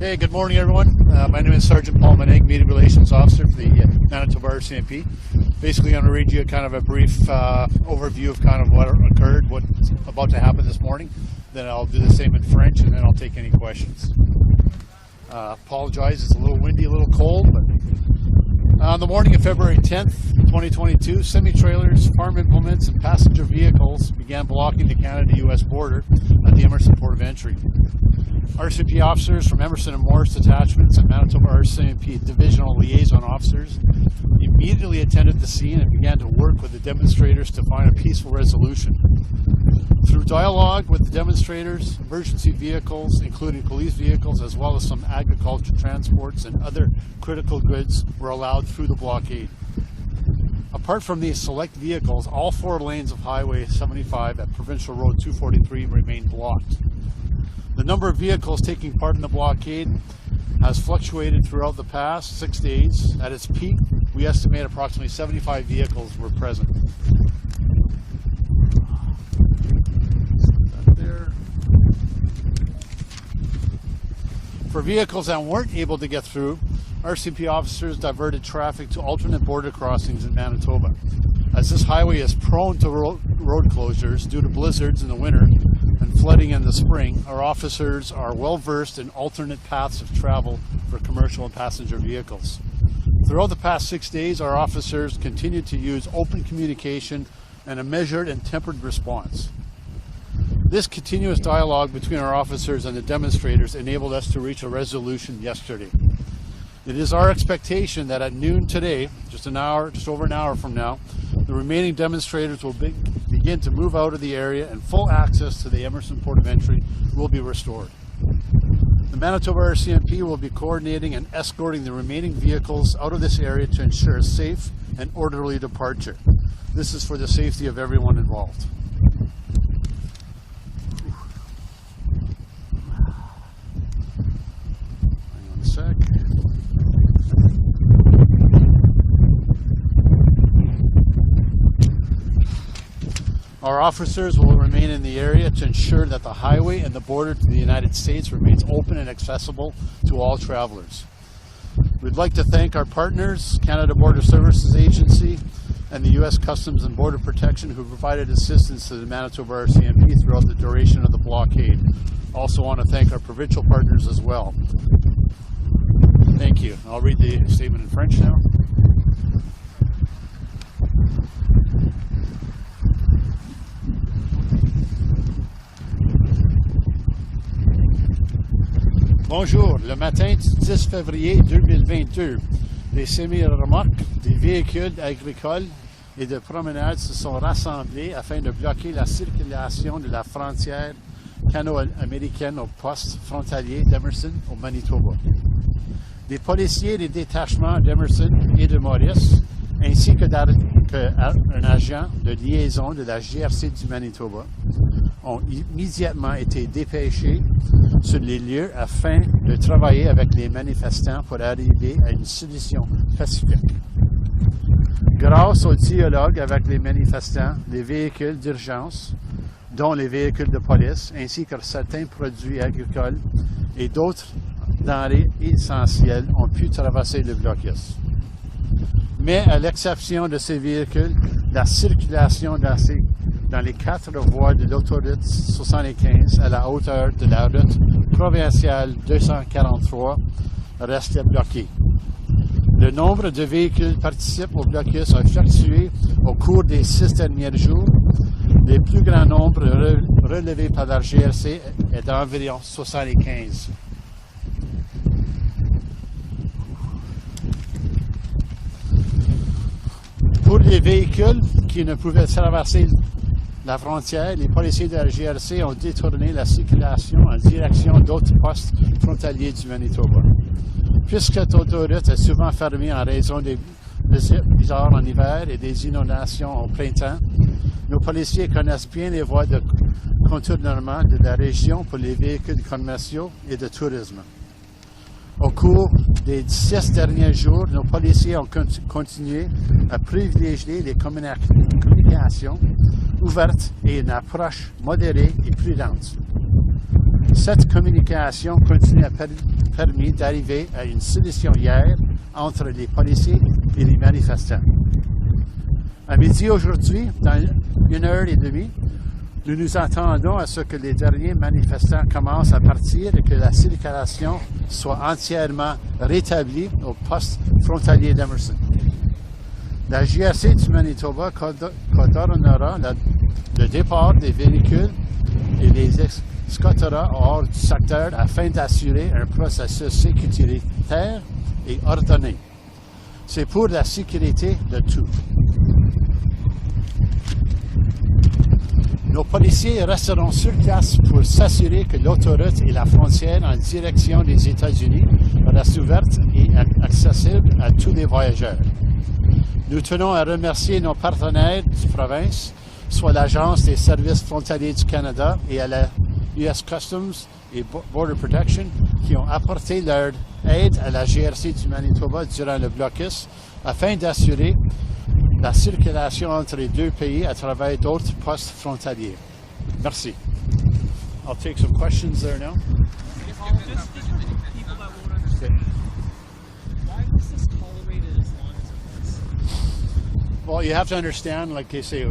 Hey, good morning, everyone. My name is Sergeant Paul Maneg, Media Relations Officer for the Manitoba RCMP. Basically, I'm going to read you kind of a brief overview of kind of what occurred, what's about to happen this morning. Then I'll do the same in French, and then I'll take any questions. Apologize, it's a little windy, a little cold, but on the morning of February 10th, 2022, semi-trailers, farm implements, and passenger vehicles began blocking the Canada-U.S. border at the Emerson port of entry. RCMP officers from Emerson and Morris detachments and Manitoba RCMP divisional liaison officers immediately attended the scene and began to work with the demonstrators to find a peaceful resolution. Through dialogue with the demonstrators, emergency vehicles, including police vehicles, as well as some agriculture transports and other critical goods, were allowed through the blockade. Apart from these select vehicles, all 4 lanes of Highway 75 at Provincial Road 243 remained blocked. The number of vehicles taking part in the blockade has fluctuated throughout the past 6 days. At its peak, we estimate approximately 75 vehicles were present. For vehicles that weren't able to get through, RCMP officers diverted traffic to alternate border crossings in Manitoba. As this highway is prone to road closures due to blizzards in the winter and flooding in the spring, our officers are well versed in alternate paths of travel for commercial and passenger vehicles. Throughout the past 6 days, our officers continued to use open communication and a measured and tempered response. This continuous dialogue between our officers and the demonstrators enabled us to reach a resolution yesterday. It is our expectation that at noon today, just over an hour from now, the remaining demonstrators will begin to move out of the area and full access to the Emerson port of entry will be restored. The Manitoba RCMP will be coordinating and escorting the remaining vehicles out of this area to ensure a safe and orderly departure. This is for the safety of everyone involved. Hang on a sec. Our officers will remain in the area to ensure that the highway and the border to the United States remains open and accessible to all travelers. We'd like to thank our partners, Canada Border Services Agency and the U.S. Customs and Border Protection, who provided assistance to the Manitoba RCMP throughout the duration of the blockade. Also want to thank our provincial partners as well. Thank you. I'll read the statement in French now. Bonjour, le matin du 10 février 2022, des semi-remorques, des véhicules agricoles et de promenade se sont rassemblés afin de bloquer la circulation de la frontière canado-américaine au poste frontalier d'Emerson au Manitoba. Des policiers des détachements d'Emerson et de Morris, ainsi qu'un agent de liaison de la GRC du Manitoba, ont immédiatement été dépêchés sur les lieux afin de travailler avec les manifestants pour arriver à une solution pacifique. Grâce au dialogue avec les manifestants, les véhicules d'urgence, dont les véhicules de police, ainsi que certains produits agricoles et d'autres denrées essentielles, ont pu traverser le blocus. Mais à l'exception de ces véhicules, la circulation dans les 4 voies de l'autoroute 75 à la hauteur de la route provinciale 243 reste bloquée. Le nombre de véhicules participant au blocus a fluctué au cours des 6 derniers jours. Le plus grand nombre relevé par la GRC est d'environ 75. Pour les véhicules qui ne pouvaient traverser la frontière, les policiers de la GRC ont détourné la circulation en direction d'autres postes frontaliers du Manitoba. Puisque cette autoroute est souvent fermée en raison des blizzards en hiver et des inondations au printemps, nos policiers connaissent bien les voies de contournement de la région pour les véhicules commerciaux et de tourisme. Au cours des 6 derniers jours, nos policiers ont continué à privilégier les communications ouvertes et une approche modérée et prudente. Cette communication continue a permis d'arriver à une solution hier entre les policiers et les manifestants. À midi aujourd'hui, dans 1h30, nous nous attendons à ce que les derniers manifestants commencent à partir et que la circulation soit entièrement rétablie au poste frontalier d'Emerson. La GRC du Manitoba coordonnera le départ des véhicules et les escortera hors du secteur afin d'assurer un processus sécuritaire et ordonné. C'est pour la sécurité de tous. Nos policiers resteront sur place pour s'assurer que l'autoroute et la frontière en direction des États-Unis restent ouvertes et accessibles à tous les voyageurs. Nous tenons à remercier nos partenaires de province, soit l'Agence des services frontaliers du Canada et à la US Customs et Border Protection, qui ont apporté leur aide à la GRC du Manitoba durant le blocus afin d'assurer la circulation entre les deux pays à travers d'autres postes frontaliers. Merci. I'll take some questions there now. Just for people that won't understand, why was this tolerated as long as it was? Well, you have to understand, like I say,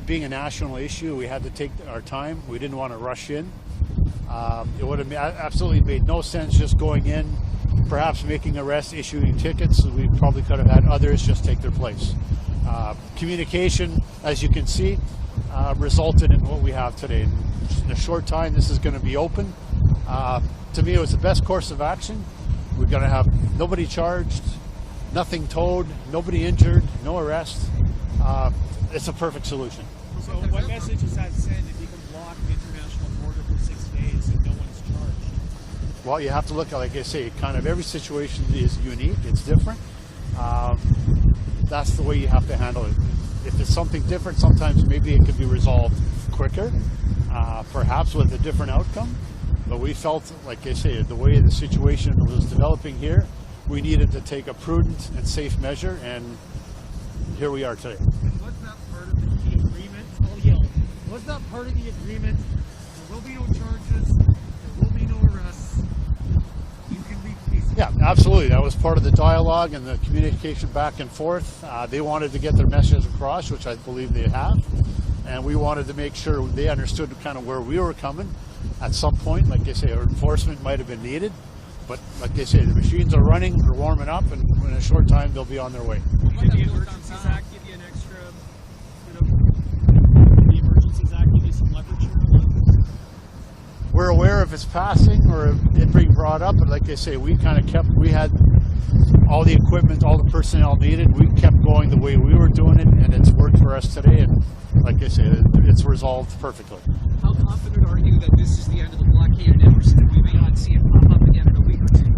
being a national issue, we had to take our time. We didn't want to rush in. It would have absolutely made no sense just going in, perhaps making arrests, issuing tickets. We probably could have had others just take their place. Communication, as you can see, resulted in what we have today. In a short time, this is going to be open. To me, it was the best course of action. We're going to have nobody charged, nothing towed, nobody injured, no arrest. It's a perfect solution. So what message is that send if you can block the international border for 6 days and no one's charged? Well, you have to look at, like I say, kind of every situation is unique, it's different. That's the way you have to handle it. If it's something different, sometimes maybe it could be resolved quicker, perhaps with a different outcome. But we felt, like I say, the way the situation was developing here, we needed to take a prudent and safe measure, and here we are today. Was that part of the agreement? Oh, yeah. Was that part of the agreement? There will be no charges. There will be no arrests. You can leave peacefully. Yeah, absolutely. That was part of the dialogue and the communication back and forth. They wanted to get their message across, which I believe they have. And we wanted to make sure they understood kind of where we were coming. At some point, like I say, our enforcement might have been needed. But like they say, the machines are running, they're warming up, and in a short time they'll be on their way. Did the Emergencies Act give you an extra, did the Emergencies Act give you some leverage here? We're aware if it's passing or it being brought up, but like I say, we kind of we had all the equipment, all the personnel needed. We kept going the way we were doing it, and it's worked for us today. And like I say, it's resolved perfectly. How confident are you that this is the end of the blockade in Emerson and we may not see it pop up again in a week or two?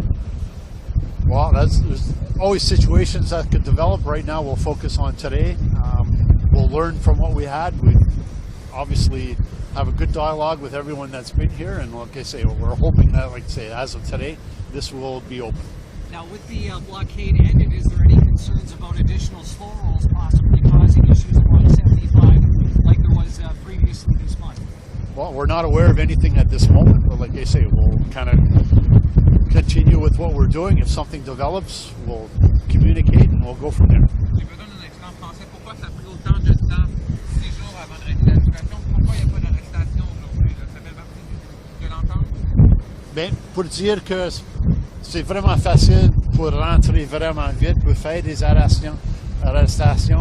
Well, there's always situations that could develop. Right now, we'll focus on today. We'll learn from what we had. We obviously have a good dialogue with everyone that's been here, and like I say, we're hoping that, like I say, as of today, this will be open. Now, with the blockade ended, is there any concerns about additional slow rolls possibly causing issues along 75 like there was previously this month? Well, we're not aware of anything at this moment, but like I say, we'll kind of continue with what we're doing. If something develops, we'll communicate and we'll go from there. J'ai besoin d'un instant français. Pourquoi ça a pris autant de temps, 6 jours avant de régler la situation? Pourquoi il n'y a pas d'arrestation aujourd'hui? Ça fait partie de l'entente? Bien, pour dire que c'est vraiment facile pour rentrer vraiment vite, pour faire des arrestations,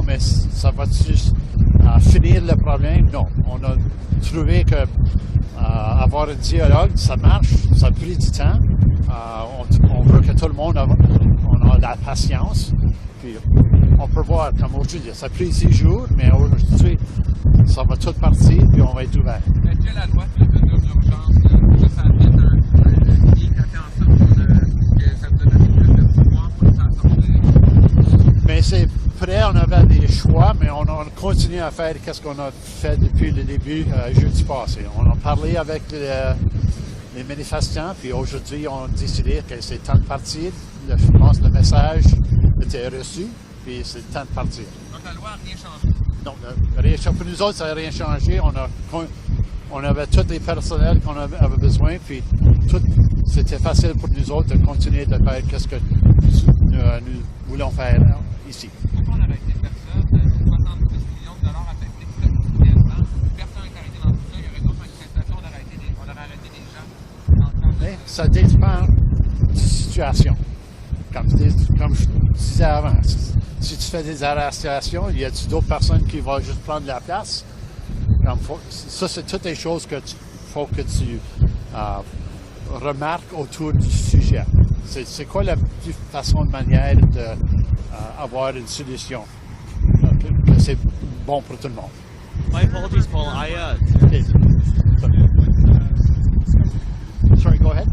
mais ça va juste finir le problème? Non. On a trouvé que avoir un dialogue, ça marche, ça a pris du temps. On veut que tout le monde a de la patience. Puis on peut voir, comme aujourd'hui, ça a pris 6 jours, mais aujourd'hui, ça va tout partir, puis on va être ouvert. Est-ce que la loi sur les mesures d'urgence, ça va être un lien qui fait en sorte que ça vous a donné plus de pouvoir pour s'en sortir? Mais c'est prêt, on avait des choix, mais on continue à faire ce qu'on a fait depuis le début, jeudi passé. On a parlé avec les manifestants, puis aujourd'hui, on a décidé que c'est temps de partir. Je pense que le message était reçu, puis c'est le temps de partir. Donc la loi n'a rien changé? Donc, rien, pour nous autres, ça n'a rien changé. On On avait tous les personnels qu'on avait besoin, puis tout, c'était facile pour nous autres de continuer de faire ce que nous voulons faire ici. Pourquoi on a arrêté de faire ça? 70 millions de dollars affectés quotidiennement. Personne n'est arrêté dans tout ça. Il y aurait d'autres manifestations, on aurait arrêté des gens. Mais ça dépend de la situation. Comme je disais avant, si tu fais des arrestations, il y a d'autres personnes qui vont juste prendre la place. Ça, c'est toutes les choses que faut que tu remarques autour du sujet. C'est quoi la façon de manière d'avoir une solution que c'est bon pour tout le monde. My apologies, Paul. Okay. Sorry, go ahead.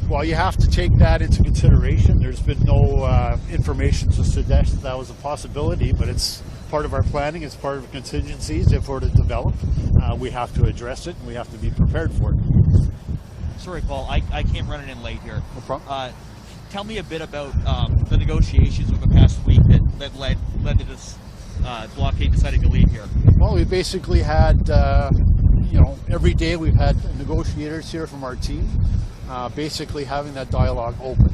Well, you have to take that into consideration. There's been no information to suggest that was a possibility, but it's part of our planning. It's part of contingencies. If we're to develop, we have to address it, and we have to be prepared for it. Sorry, Paul. I came running in late here. No problem. Tell me a bit about the negotiations over the past week that led to this blockade deciding to leave here. Well, we basically had, every day we've had negotiators here from our team. Basically having that dialogue open.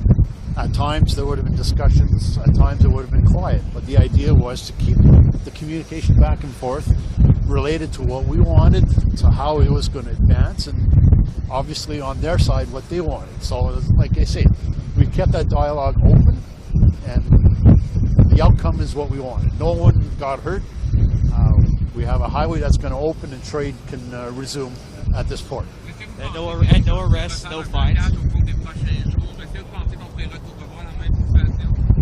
At times there would have been discussions, at times it would have been quiet, but the idea was to keep the communication back and forth related to what we wanted, to how it was going to advance, and obviously on their side what they wanted. So like I say, we kept that dialogue open, and the outcome is what we wanted. No one got hurt. We have a highway that's going to open and trade can resume at this port. And no arrests, no fines.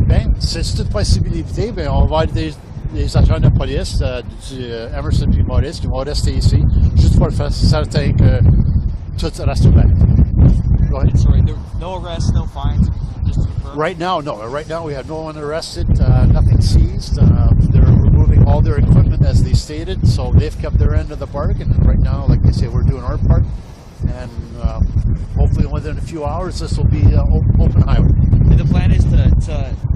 Ben, c'est une possibilité. Ben, on va avoir des agents de police du Emerson et Maurice qui vont rester ici, juste pour faire certain que tout reste ouvert. Go ahead. Sorry, no arrests, no fines. Just to confirm. Right now, no. Right now, we have no one arrested, nothing seized. They're removing all their equipment as they stated, so they've kept their end of the bargain. And right now, like they say, we're doing our part. And hopefully within a few hours this will be open highway. And the plan is to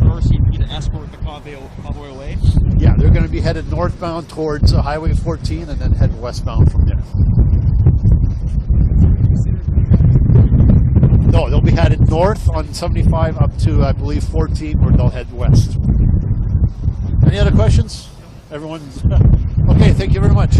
RCMP to escort the convoy away? Yeah, they're going to be headed northbound towards Highway 14 and then head westbound from there. No, they'll be headed north on 75 up to, I believe, 14, where they'll head west. Any other questions? Everyone's... Okay, thank you very much.